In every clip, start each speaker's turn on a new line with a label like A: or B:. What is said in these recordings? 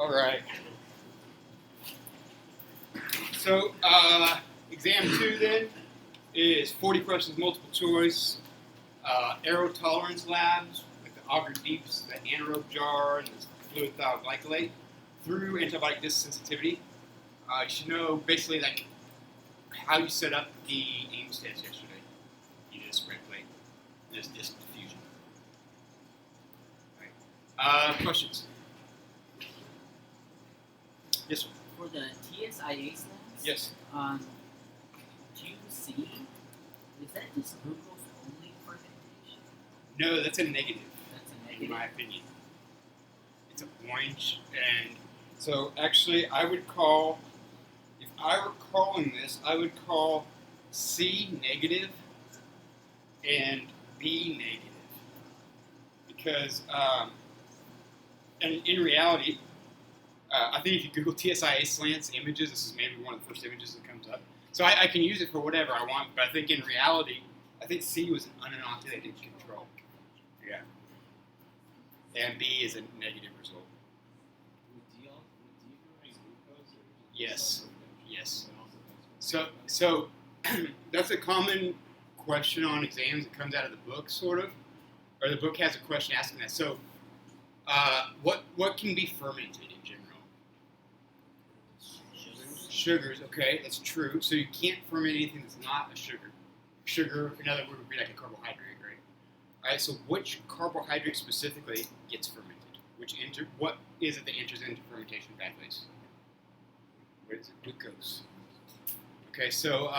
A: All right. So, exam 2 then is 40 questions, multiple choice, aero tolerance labs with the auger deeps, the anaerobe jar, and the fluid thioglycolate through antibiotic disensitivity. You should know basically like how you set up the Ames test yesterday. You did a spread plate. There's disc diffusion. All right. Questions? Yes, sir.
B: For the TSIA slabs,
A: Yes.
B: QC, is that just glucose only fermentation?
A: No, that's a negative.
B: That's a
A: In
B: negative.
A: my opinion. It's orange, and so actually I would call, if I were calling this, I would call C negative and B negative. Because, and in reality, I think if you Google TSIA slants images, this is maybe one of the first images that comes up. So I can use it for whatever I want, but I think in reality, I think C was an uninoculated control. Yeah. And B is a negative result. Yes. Yes. So that's a common question on exams that comes out of the book, sort of, or the book has a question asking that. So, what can be fermented in general? Sugars. Okay, that's true. So you can't ferment anything that's not a sugar. Sugar, in other words, would be like a carbohydrate, right? All right. So which carbohydrate specifically gets fermented? What is it that enters into fermentation pathways? What is it? Glucose. Okay, so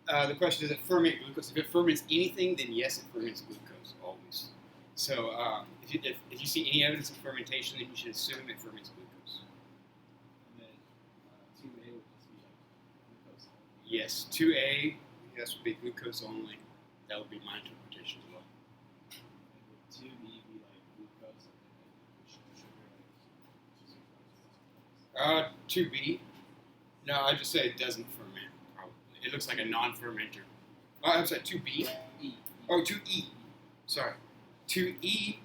A: the question is, does it ferment glucose? If it ferments anything, then yes, it ferments glucose, always. So if you see any evidence of fermentation, then you should assume it ferments glucose.
C: And then 2A would just be like glucose.
A: Yes, 2A, yes, would be glucose only. That would be my interpretation as well.
C: And would 2B be like glucose and then sugar?
A: 2B. No, I just say it doesn't ferment, probably. It looks like a non-fermenter. Oh, I'm sorry, 2B?
C: E.
A: Oh, 2E. Sorry. 2E,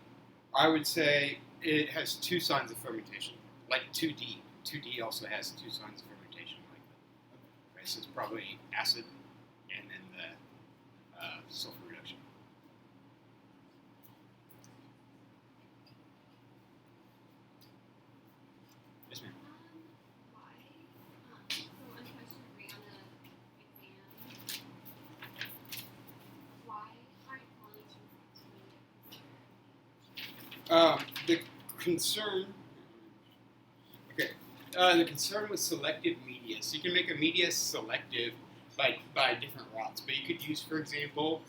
A: I would say it has two signs of fermentation, like 2D. 2D also has two signs of fermentation like that. Okay, so it's probably acid and then the sulfur reduction. Yes, ma'am.
D: So on question 3 on the exam, why aren't quality checks
A: The concern. Okay. The concern with selective media. So you can make a media selective by different routes, but you could use, for example,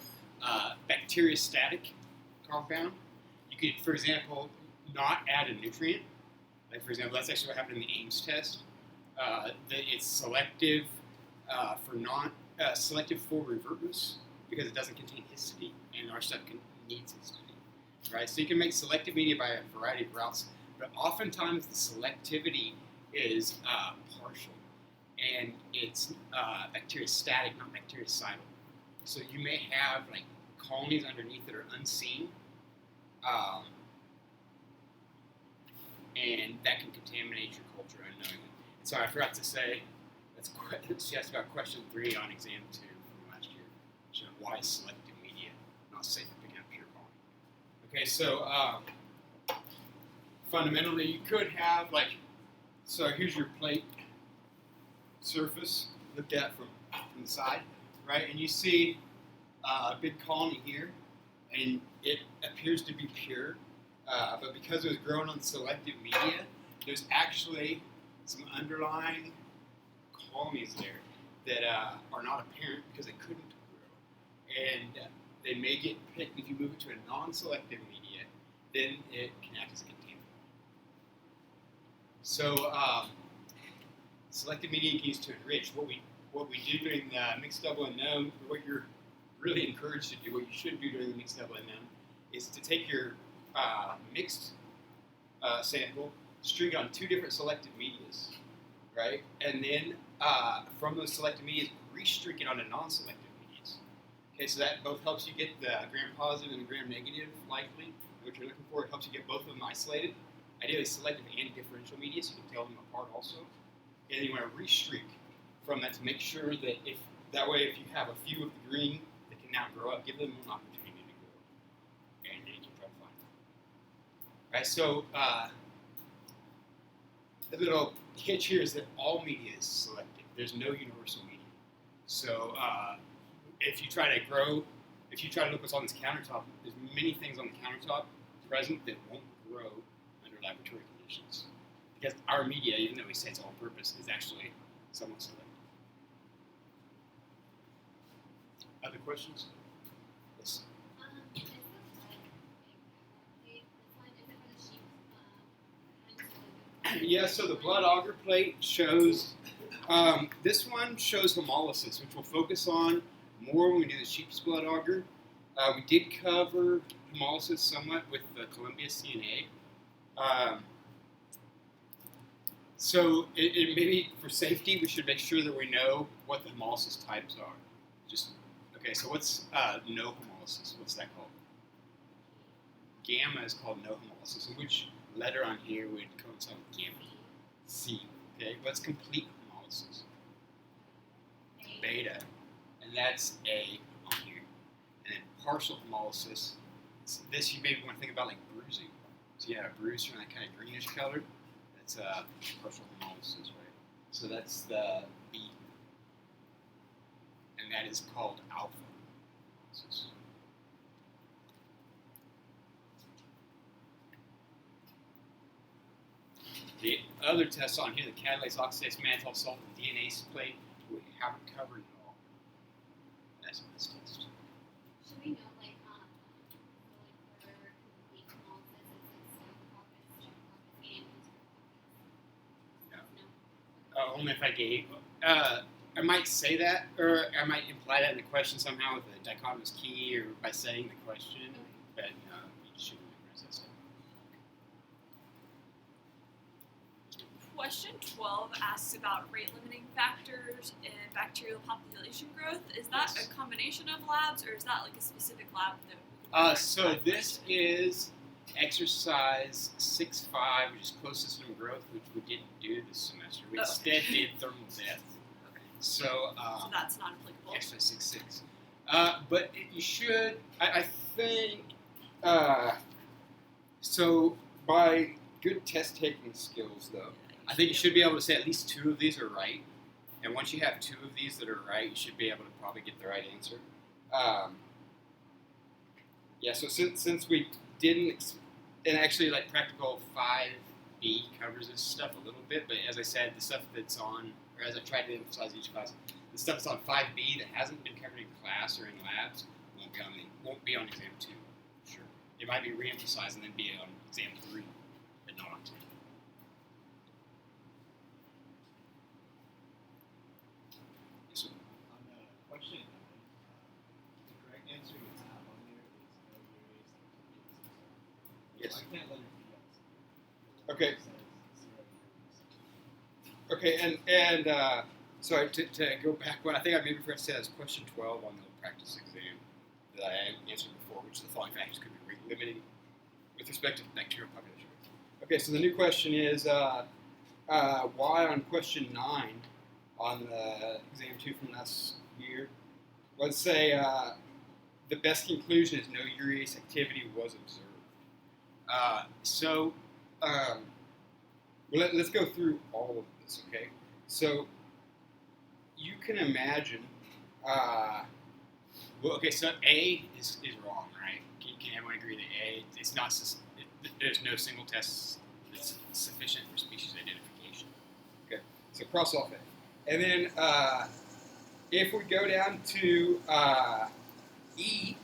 A: bacteriostatic compound. You could, for example, not add a nutrient. Like, for example, that's actually what happened in the Ames test. It's selective selective for revertants because it doesn't contain histidine, and our stuff needs histidine, right? So you can make selective media by a variety of routes, but oftentimes the selectivity is partial, and it's bacteriostatic, not bactericidal. So you may have like colonies underneath that are unseen. And that can contaminate your culture unknowingly. And so I forgot to say, she asked about question 3 on exam 2 from last year. She said, why selective media not safe for picking up pure colony? Okay, so fundamentally you could have so here's your plate surface looked at from the side, right? And you see a big colony here, and it appears to be pure. But because it was grown on selective media, there's actually some underlying colonies there that are not apparent because they couldn't grow. And they may get picked if you move it to a non-selective media, then it can act as a contaminant. So selective media you can use to enrich. What we do during the mixed double unknown, what you're really encouraged to do, what you should do during the mixed double unknown, is to take your mixed sample, string it on 2 different selective medias, right? And then from those selective medias, restring it onto non-selective medias. Okay, so that both helps you get the gram-positive and the gram-negative likely, what you're looking for. It helps you get both of them isolated, ideally selective and differential media, so you can tell them apart also. And you want to restreak from that to make sure that if you have a few of the green that can now grow up, give them an opportunity to grow. And then you can try to find them. Right, so the little hitch here is that all media is selective. There's no universal media. So if you try to look what's on this countertop, there's many things on the countertop present that won't grow under laboratory conditions. Because our media, even though we say it's all purpose, is actually somewhat selective. Other questions? Yes.
D: Is the blood a big plate? This one, is it for the sheep?
A: Yeah, so the blood auger plate shows, this one shows hemolysis, which we'll focus on more when we do the sheep's blood auger. We did cover hemolysis somewhat with the Columbia CNA. So maybe for safety, we should make sure that we know what the hemolysis types are. Okay, so what's no hemolysis? What's that called? Gamma is called no hemolysis. And which letter on here would coincide with gamma? C. Okay, what's complete hemolysis? Beta. And that's A on here. And then partial hemolysis, this you maybe want to think about like bruising. So you have a bruise from that kind of greenish color. That's partial hemolysis, right? So that's the B. And that is called alpha hemolysis. The other tests on here, the catalase, oxidase, mannitol salt, and DNA plate, we haven't covered at all. That's on this test.
D: Should we know, like, so like for complete hemolysis, it's like Staphylococcus, Streptococcus, and Enterococcus? No.
A: Only if I gave. I might say that, or I might imply that in the question somehow with a dichotomous key, or by saying the question. But you shouldn't memorize that stuff.
E: Question 12 asks about rate-limiting factors in bacterial population growth. Is that
A: Yes.
E: a combination of labs, or is that like a specific lab that we can
A: So this is exercise 6.5, which is closest to growth, which we didn't do this semester. We instead did thermal death.
E: Okay.
A: So
E: So that's not applicable.
A: exercise 6.6. But you should, I think, so by good test taking skills though, I think you should be able to say at least 2 of these are right. And once you have 2 of these that are right, you should be able to probably get the right answer. Yeah, so since we didn't, and actually like practical 5B covers this stuff a little bit, but as I said, the stuff that's on, or as I tried to emphasize each class, the stuff that's on 5B that hasn't been covered in class or in labs won't be on exam 2, sure. It might be reemphasized and then be on exam 3, but not on 2. Yes, sir.
C: On question 9, the correct answer you have on there is no urease activity.
A: Yes.
C: I can't let it be yes.
A: Okay.
C: It says 0 urease.
A: Okay, and sorry, to go back one, I think I maybe forgot to say that was question 12 on the practice exam that I answered before, which is the following factors could be rate limiting with respect to bacterial population. Okay, so the new question is why on question 9 on the exam 2 from last year, let's say the best conclusion is no urease activity was observed. Well, let's go through all of this, okay? So you can imagine, so A is wrong, right? Can everyone agree that A, it's not, there's no single test that's sufficient for species identification. Okay, so cross off A. And then if we go down to E,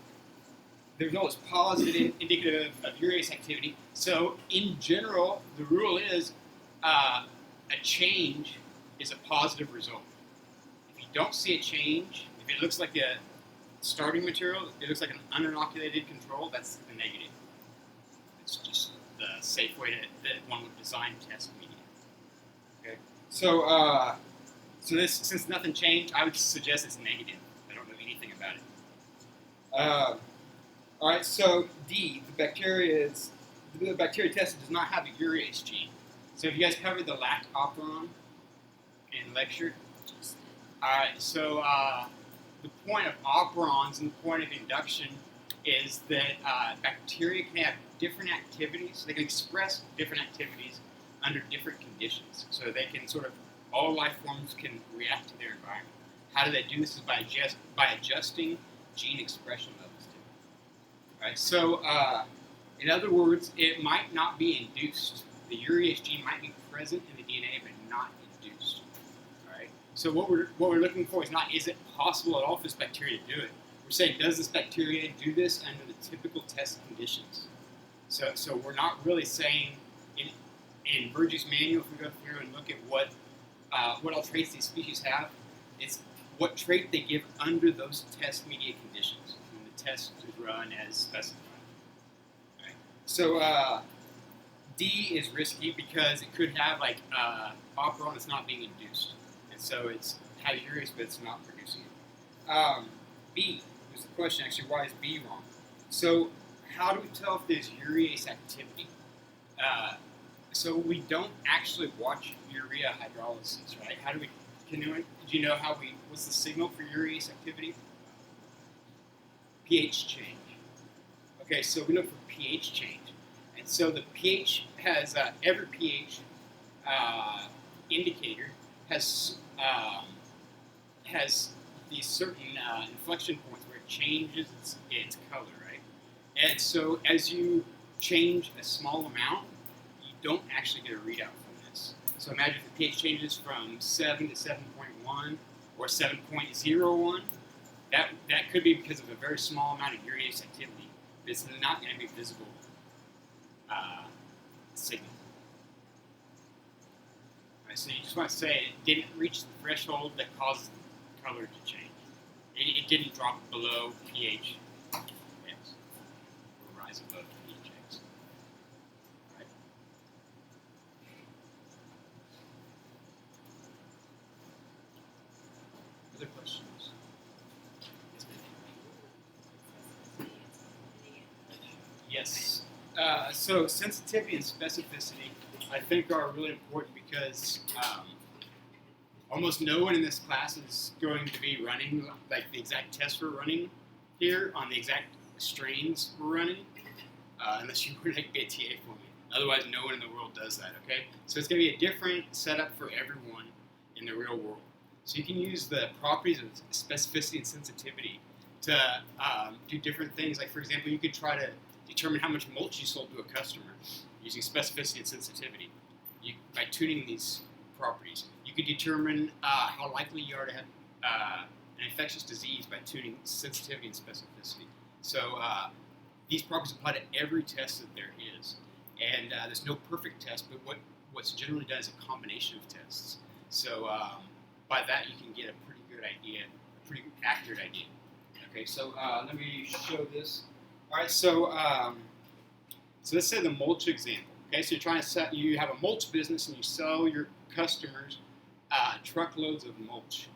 A: the result is positive, indicative of urease activity. So in general, the rule is a change is a positive result. If you don't see a change, if it looks like a starting material, it looks like an uninoculated control, that's the negative. It's just the safe way that one would design test media. Okay, so this, since nothing changed, I would suggest it's negative. I don't know anything about it. All right, so D, the bacteria is the bacteria tested does not have a urease gene. So if you guys covered the lactoperon in lecture,
E: Just
A: alright, so the point of operons and the point of induction is that bacteria can have different activities. They can express different activities under different conditions. So they can sort of, all life forms can react to their environment. How do they do this? Is by adjusting gene expression levels to it. Right? So in other words, it might not be induced. The urease gene might be present in the DNA, but not induced. All right. So what we're looking for is not, is it possible at all for this bacteria to do it? We're saying, does this bacteria do this under the typical test conditions? So we're not really saying in Virgie's manual, if we go through and look at what all traits these species have, it's what trait they give under those test media conditions when the test is run as specified. Right? So D is risky because it could have like operon that's not being induced, and so it's has urease but it's not producing it. B is the question actually. Why is B wrong? So how do we tell if there's urease activity? So we don't actually watch urea hydrolysis, right? How do we? Do you know what's the signal for urease activity? pH change. Okay, so we look for pH change. And so the pH has, every pH indicator has these certain inflection points where it changes its color, right? And so as you change a small amount, you don't actually get a readout from this. So imagine if the pH changes from 7 to 7.1 or 7.01, that could be because of a very small amount of urease activity. It's not going to be visible signal. Right, so you just want to say it didn't reach the threshold that caused the color to change. It didn't drop below pH X or rise above pH X. Right? Other questions? Yes. So sensitivity and specificity, I think, are really important because almost no one in this class is going to be running like the exact tests we're running here on the exact strains we're running, unless you were like BTA for me. Otherwise, no one in the world does that. Okay. So it's going to be a different setup for everyone in the real world. So you can use the properties of specificity and sensitivity to do different things. Like, for example, you could try to determine how much mulch you sold to a customer using specificity and sensitivity. By tuning these properties, you could determine how likely you are to have an infectious disease by tuning sensitivity and specificity. So these properties apply to every test that there is. And there's no perfect test, but what's generally done is a combination of tests. So by that, you can get a pretty good idea, a pretty accurate idea. Okay, so let me show this. All right, so let's say the mulch example. Okay, so you have a mulch business and you sell your customers truckloads of mulch.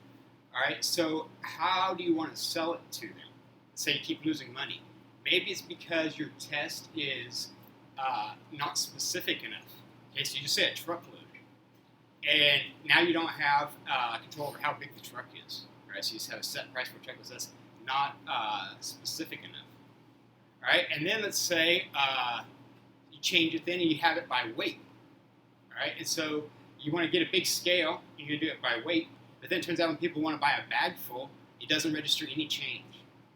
A: All right, so how do you want to sell it to them? Say you keep losing money. Maybe it's because your test is not specific enough. Okay, so you just say a truckload, and now you don't have control over how big the truck is. Right, so you just have a set price for a truck that's not specific enough. All right, and then let's say you change it then and you have it by weight. All right, and so you want to get a big scale, you're going to do it by weight, but then it turns out when people want to buy a bag full, it doesn't register any change.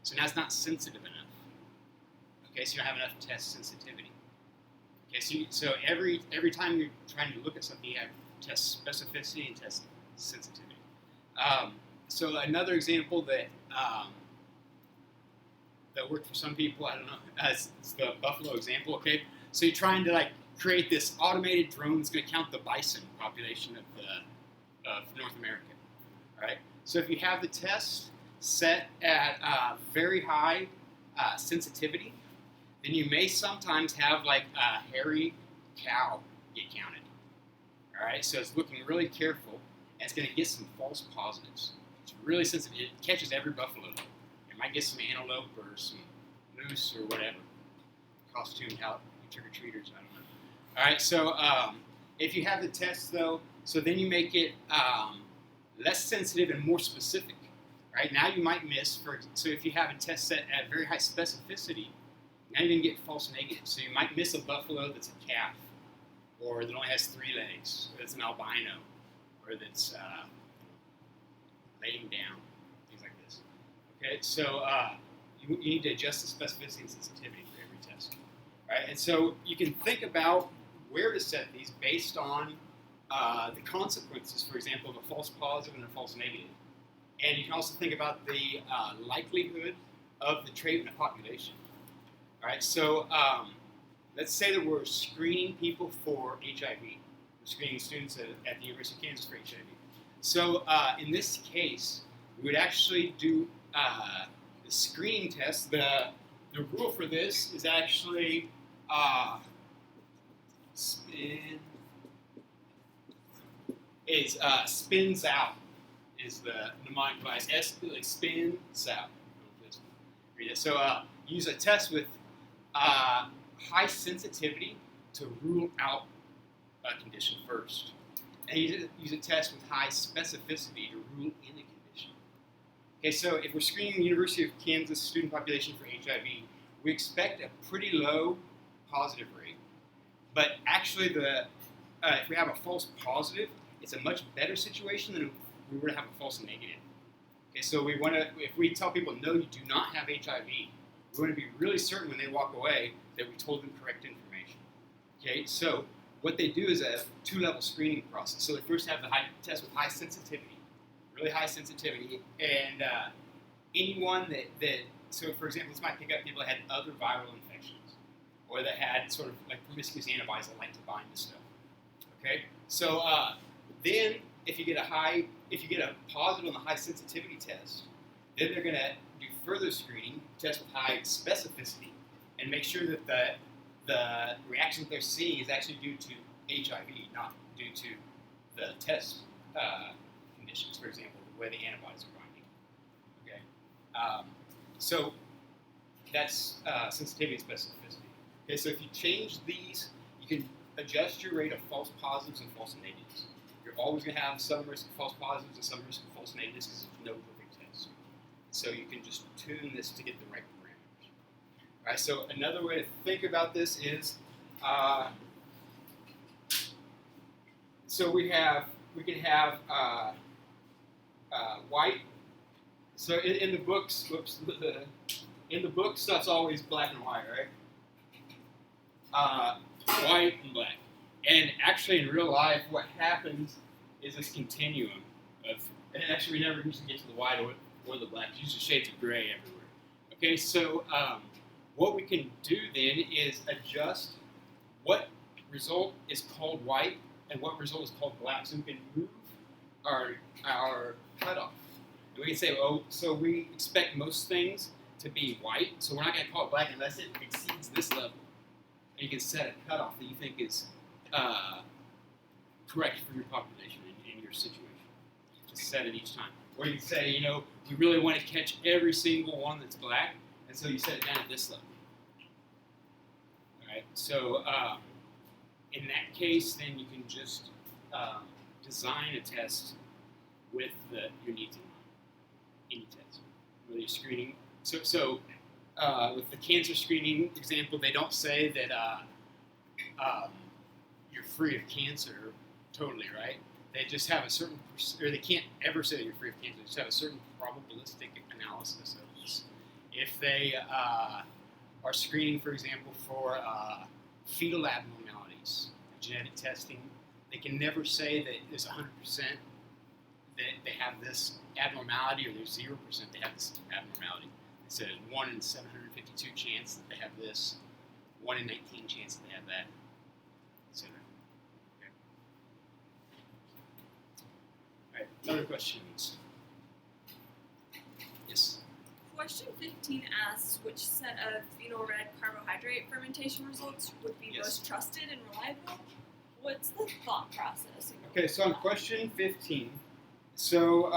A: So now it's not sensitive enough. Okay, so you don't have enough test sensitivity. Okay, so every time you're trying to look at something, you have test specificity and test sensitivity. So another example that worked for some people, I don't know, it's the buffalo example. Okay, so you're trying to create this automated drone that's going to count the bison population of North America. All right, so if you have the test set at very high sensitivity, then you may sometimes have a hairy cow get counted. All right, so it's looking really careful, and it's going to get some false positives. It's really sensitive. It catches every buffalo. It might get some antelope or some moose or whatever, costumed out trick-or-treaters, I don't know. All right, so if you have the test, though, so then you make it less sensitive and more specific. Right now you might miss, so if you have a test set at very high specificity, now you're going to get false negatives. So you might miss a buffalo that's a calf, or that only has 3 legs, or that's an albino, or that's laying down, things like this. Okay, so you need to adjust the specificity and sensitivity for every test. All right, and so you can think about where to set these based on the consequences, for example, of a false positive and a false negative. And you can also think about the likelihood of the trait in a population. All right, so let's say that we're screening people for HIV. We're screening students at the University of Kansas for HIV. So in this case, we would actually do the screening test. The rule for this is actually spins out is the mnemonic device. Like spins out. Read it. So use a test with high sensitivity to rule out a condition first. And use a test with high specificity to rule in a condition. Okay, so if we're screening the University of Kansas student population for HIV, we expect a pretty low positive rate. But actually, if we have a false positive, it's a much better situation than if we were to have a false negative. Okay, so we want to, if we tell people, no, you do not have HIV, we want to be really certain when they walk away that we told them correct information. Okay, so what they do is a 2-level screening process. So they first have the test with high sensitivity, really high sensitivity, and anyone that, so for example, this might pick up people that had other viral infections, or that had sort of like promiscuous antibodies that like to bind to stuff. Okay, so then if you get a positive on the high sensitivity test, then they're going to do further screening, test with high specificity, and make sure that the reaction that they're seeing is actually due to HIV, not due to the test conditions, for example, the way the antibodies are binding. Okay, so that's sensitivity and specificity. Okay, so if you change these, you can adjust your rate of false positives and false negatives. You're always going to have some risk of false positives and some risk of false negatives because there's no perfect test. So you can just tune this to get the right parameters. All right, so another way to think about this is, so we can have white. So in the books, in the book stuff's always black and white, right? White and black. And actually, in real life, what happens is this continuum of, and actually we never usually get to the white or the black, usually shades of gray everywhere. Okay, so what we can do then is adjust what result is called white and what result is called black, so we can move our cutoff. And we can say, oh, so we expect most things to be white, so we're not going to call it black unless it exceeds this level. And you can set a cutoff that you think is correct for your population in your situation. Just set it each time. Or you can say, you know, we really want to catch every single one that's black, and so you set it down at this level. All right. So in that case, then you can just design a test with your needs in mind. Any test, whether you're screening. So with the cancer screening example, they don't say that you're free of cancer totally, right? They just have a certain, or they can't ever say that you're free of cancer. They just have a certain probabilistic analysis of this. If they are screening, for example, for fetal abnormalities, genetic testing, they can never say that there's 100% that they have this abnormality, or there's 0% they have this abnormality. It says 1 in 752 chance that they have this, 1 in 19 chance that they have that, etc. Okay. All right, other questions? Yes?
E: Question 15 asks which set of phenol red carbohydrate fermentation results would be most trusted and reliable. What's the thought process?
A: Okay, so on question 15, so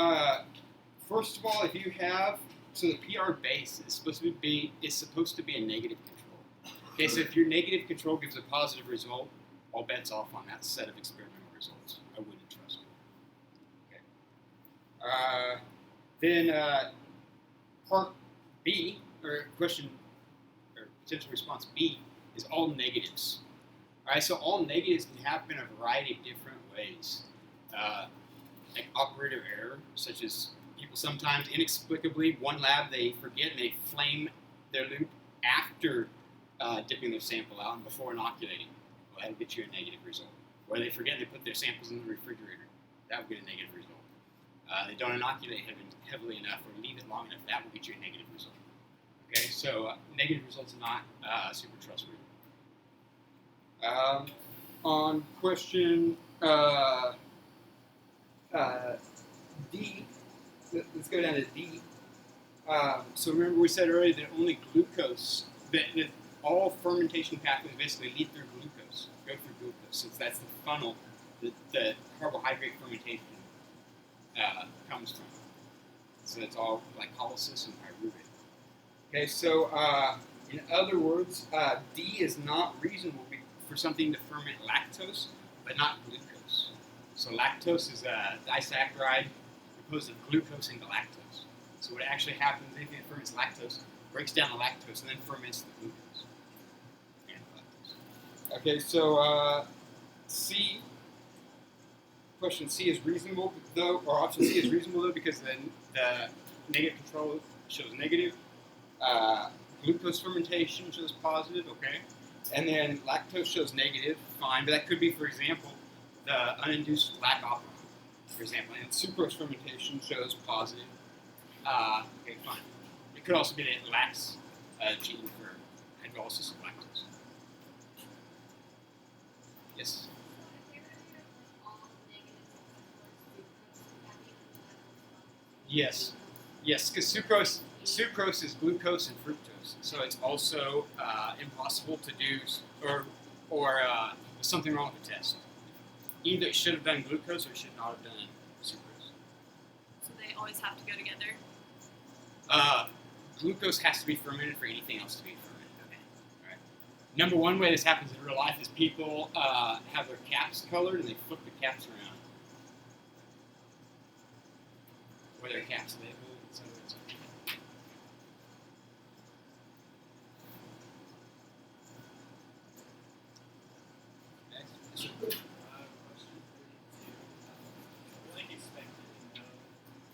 A: first of all, if you have, so the PR base is supposed to be a negative control. Okay, so if your negative control gives a positive result, all bets off on that set of experimental results. I wouldn't trust it. Okay. Then part B, or question, or potential response B, is all negatives. All right, so all negatives can happen in a variety of different ways. Like operator error, such as people sometimes inexplicably, one lab they forget and they flame their loop after dipping their sample out and before inoculating. Well, that'll get you a negative result. Or they forget and they put their samples in the refrigerator. That will get a negative result. They don't inoculate heavily enough or leave it long enough. That will get you a negative result. Okay, so negative results are not super trustworthy. On question D, let's go down to D. So remember we said earlier that only glucose, that all fermentation pathways basically lead through glucose, go through glucose. So that's the funnel that the carbohydrate fermentation comes from. So it's all glycolysis and pyruvate. Okay, so in other words, D is not reasonable for something to ferment lactose, but not glucose. So lactose is a disaccharide composed of glucose and galactose. So what actually happens if it ferments lactose, breaks down the lactose and then ferments the glucose and lactose. Okay, so C, question C is reasonable though, or option C is reasonable though because the negative control shows negative. Glucose fermentation shows positive, okay. And then lactose shows negative, fine, but that could be, for example, the uninduced lac operon, for example. And sucrose fermentation shows positive. Okay, fine. It could also be that it lacks a gene for hydrolysis of lactose. Yes? Yes. Yes, because sucrose is glucose and fructose, so it's also impossible to do, or there's something wrong with the test. Either it should have done glucose or it should not have done sucrose.
E: So they always have to go together?
A: Glucose has to be fermented for anything else to be fermented. Okay. All right. Number one way this happens in real life is people have their caps colored and they flip the caps around. Or their caps labeled, etc.
C: Question 32. Like expected to know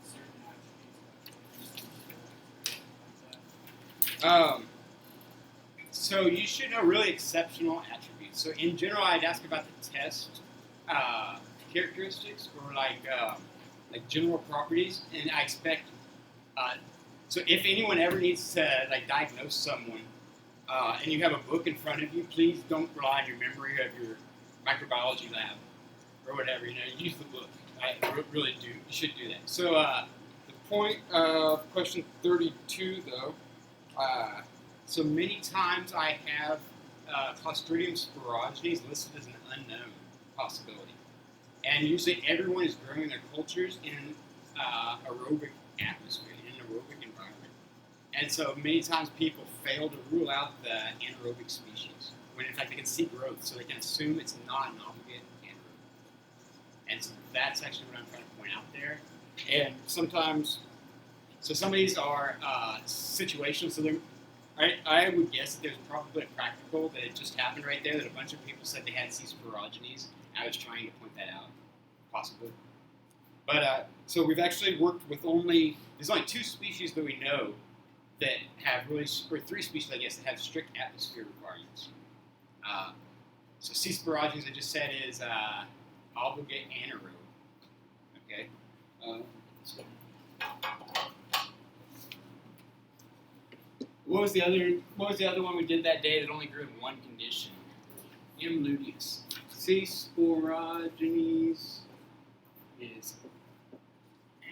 C: certain attributes.
A: So you should know really exceptional attributes. So in general, I'd ask about the test characteristics or like general properties, and I expect. So if anyone ever needs to diagnose someone, and you have a book in front of you, please don't rely on your memory of your microbiology lab or whatever. Use the book. I really do. You should do that. So the point of question 32, though. So many times I have Clostridium sporogenes listed as an unknown possibility. And usually everyone is growing their cultures in aerobic atmosphere, in an aerobic environment. And so many times people fail to rule out the anaerobic species, when in fact they can see growth, so they can assume it's not an obligate anaerobic. And so that's actually what I'm trying to point out there. And sometimes, so some of these are situational, so I would guess that there's probably a practical that it just happened right there, that a bunch of people said they had C. sporogenes. I was trying to point that out, possibly. But, so we've actually worked with there's only 2 species that we know that have really, or 3 species, I guess, that have strict atmosphere requirements. So C. sporogenes, I just said, is obligate anaerobe. Okay? So. What was the other one we did that day that only grew in one condition? M. luteus. C. sporogenes is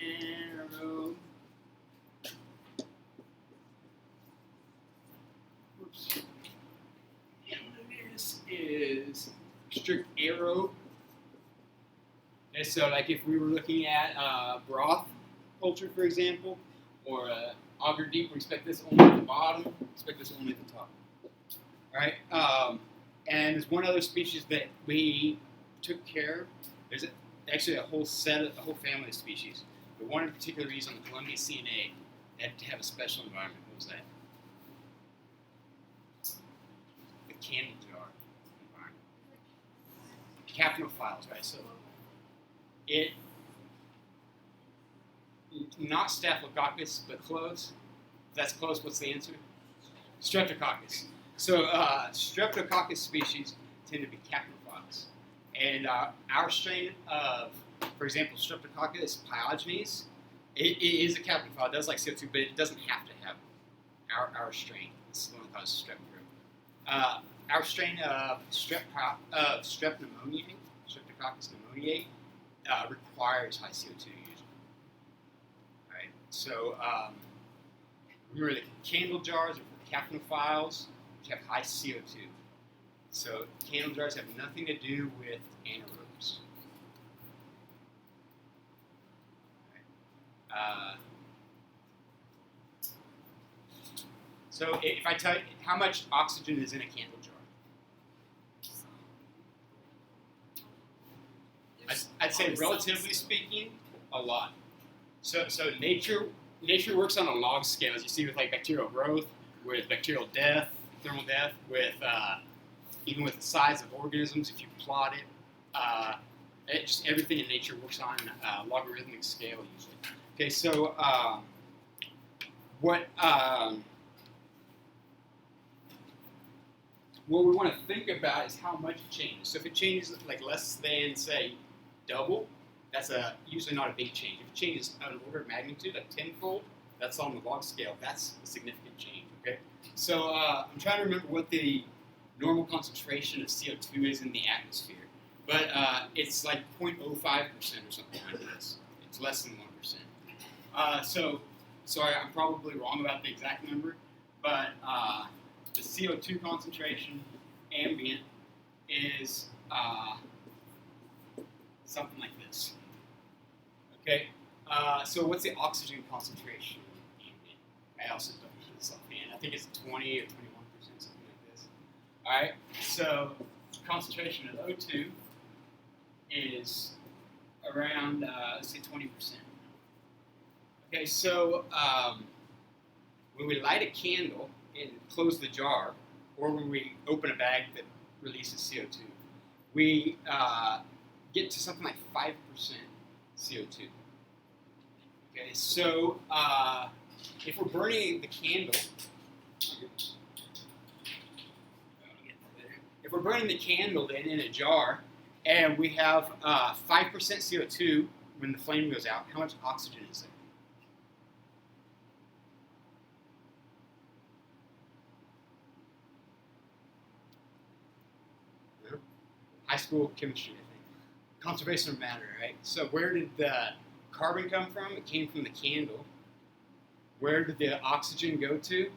A: anaerobe. Oops. M. luteus is strict aerobe. And so, like if we were looking at broth culture, for example, or auger deep, we expect this only at the bottom, expect this only at the top. right? And there's one other species that we took care of. There's actually a whole family of species. But one in particular is on the Columbia CNA that had to have a special environment. What was that? The candle jar environment. Capnophiles, right? So it, not Staphylococcus, but close. If that's close, what's the answer? Streptococcus. So Streptococcus species tend to be capnophiles. And our strain of, for example, Streptococcus pyogenes, it is a capnophile. It does like CO2, but it doesn't have to have our strain. It's the one that causes strep throat. Our strain of strep pneumoniae, Streptococcus pneumoniae, requires high CO2 usually. All right. So remember, the candle jars are for capnophiles, which have high CO2. So candle jars have nothing to do with anaerobes. So if I tell you how much oxygen is in a candle jar, I'd say relatively speaking, a lot. So nature works on a log scale, as you see with like bacterial growth, with bacterial death, thermal death, with even with the size of organisms. If you plot it, just everything in nature works on a logarithmic scale usually. Okay, so what we want to think about is how much it changes. So if it changes like less than, say, double, that's usually not a big change. If it changes an order of magnitude, like tenfold, that's on the log scale. That's a significant change. Okay, so I'm trying to remember what the normal concentration of CO2 is in the atmosphere, but it's like 0.05% or something like this. It's less than 1%. So sorry, I'm probably wrong about the exact number, but the CO2 concentration ambient is something like this. Okay, so what's the oxygen concentration ambient? I also don't know this offhand. I think it's 20 or 21%, something like this. All right, so concentration of O2 is around, let's say 20%. Okay, so when we light a candle and close the jar, or when we open a bag that releases CO2, we get to something like 5% CO2. Okay, so if we're burning the candle, then in a jar, and we have 5% CO2 when the flame goes out, how much oxygen is there? High school chemistry, I think. Conservation of matter, right? So where did the carbon come from? It came from the candle. Where did the oxygen go to?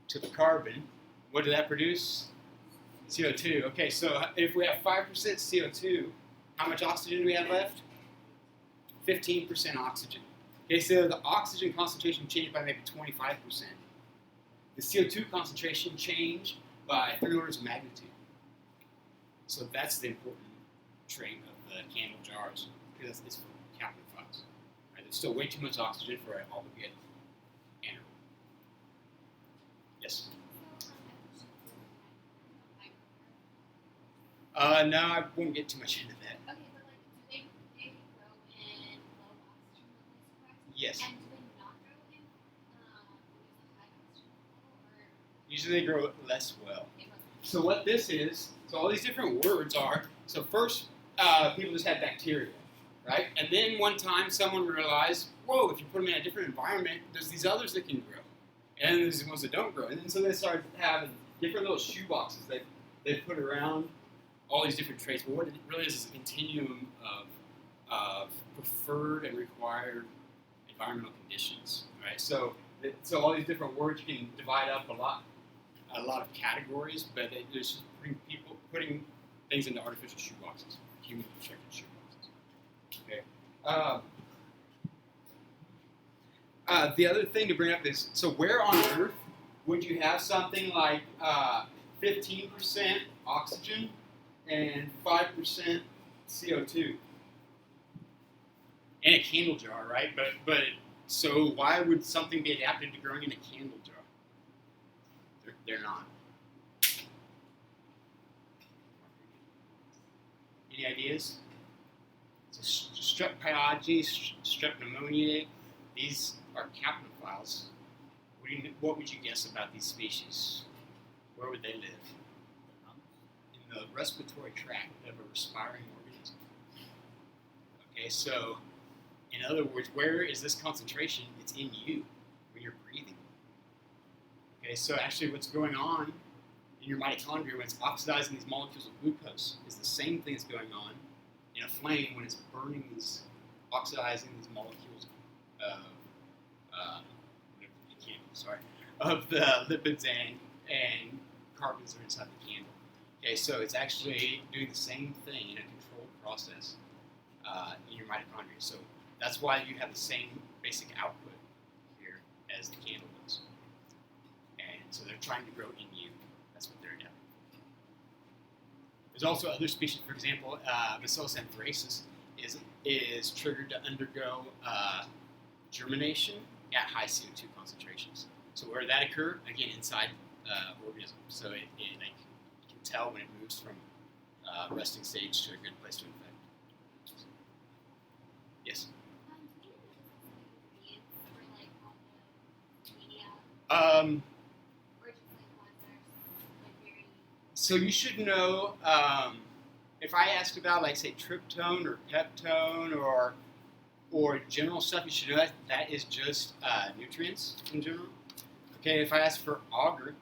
A: To the carbon. What did that produce? CO2. Okay, so if we have 5% CO2, how much oxygen do we have left? 15% oxygen. Okay, so the oxygen concentration changed by maybe 25%. The CO2 concentration changed by 3 orders of magnitude. So that's the important trait of the candle jars, because it's for capnophiles. Right? There's still way too much oxygen for it all to get anaerobe. Yes? No, I won't get too much into that.
D: Okay, but like, do they grow in low oxygen levels, correct?
A: Yes.
D: And do they not grow in when there's a high oxygen level, or
A: Usually they grow less well.
D: they grow?
A: So what this is, so all these different words are, so first people just had bacteria, right? And then one time someone realized, whoa, if you put them in a different environment, there's these others that can grow. And there's the ones that don't grow. And then so they started having different little shoe boxes that they put around all these different traits. But what it really is a continuum of preferred and required environmental conditions, right? So all these different words you can divide up a lot of categories, but there's just putting things into artificial shoeboxes, human constructed shoeboxes. Okay. The other thing to bring up is, so where on Earth would you have something like 15% oxygen and 5% CO2 in a candle jar, right? But so why would something be adapted to growing in a candle jar? They're not. Any ideas? So strep pyogenes, strep pneumoniae, these are capnophiles. What would you guess about these species? Where would they live? In the respiratory tract of a respiring organism. Okay, so in other words, where is this concentration? It's in you when you're breathing. Okay, so actually what's going on in your mitochondria when it's oxidizing these molecules of glucose is the same thing that's going on in a flame when it's burning these, oxidizing these molecules of, of the lipids and carbons that are inside the candle. Okay, so it's actually doing the same thing in a controlled process in your mitochondria. So that's why you have the same basic output here as the candle does. And so they're trying to grow in you. That's what they're doing. There's also other species, for example, Bacillus anthracis is triggered to undergo germination at high CO2 concentrations. So where did that occur? Again, inside organism. So it like, you can tell when it moves from resting stage to a good place to infect. Yes?
D: Do you know the ingredients for like all the media, or just like ones that are like very
A: So you should know, if I asked about like say tryptone or peptone or general stuff, you should know that is just nutrients in general. Okay, if I ask for agar,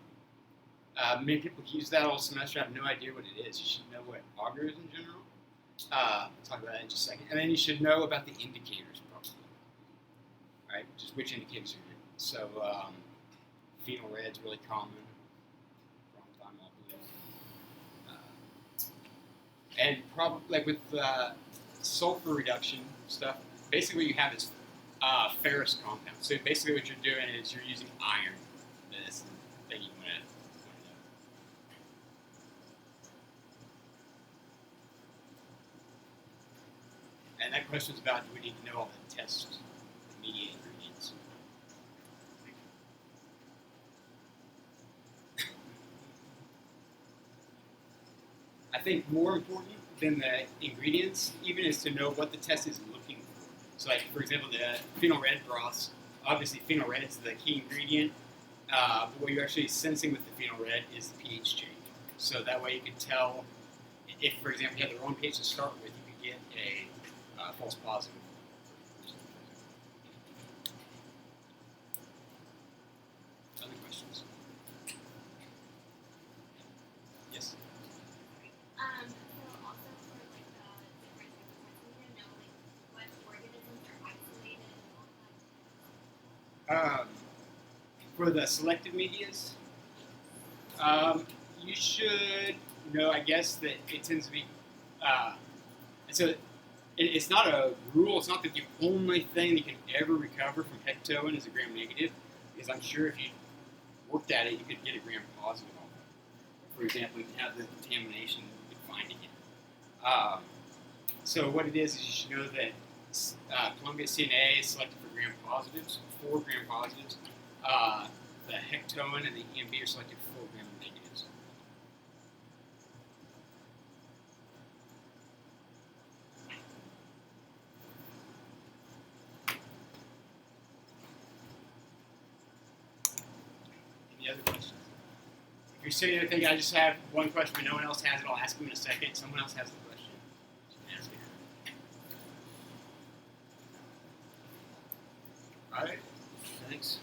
A: many people use that all semester. I have no idea what it is. You should know what agar is in general. I'll talk about that in just a second. And then you should know about the indicators, probably. Right, just which indicators are in. So phenol red's really common. And probably like with sulfur reduction stuff, basically what you have is ferrous compounds. So basically what you're doing is you're using iron. That's the thing you want to know. And that question is about, do we need to know all the test media ingredients? I think more important than the ingredients even is to know what the test is looking for. So like, for example, the phenol red broths, obviously phenol red is the key ingredient, but what you're actually sensing with the phenol red is the pH change. So that way you can tell if, for example, you have the wrong pH to start with, you could get a false positive. Other questions? Yes?
D: so also for like the different types of tests, we need to know like what organisms are isolated and all that.
A: For the selective medias, you should know, I guess, that it tends to be, so it's not a rule, it's not that the only thing that you can ever recover from hectoin is a gram-negative, because I'm sure if you worked at it, you could get a gram-positive on it. For example, you can have the contamination, you could find it. So what it is you should know that Columbia CNA is selected for gram-positives, 4 gram-positives. The hectoin and the EMB are selected for 4 gram-negatives. Any other questions? If you're sitting there thinking, I just have one question, but no one else has it, I'll ask them in a second. Someone else has the question. You can ask it. All right. Thanks.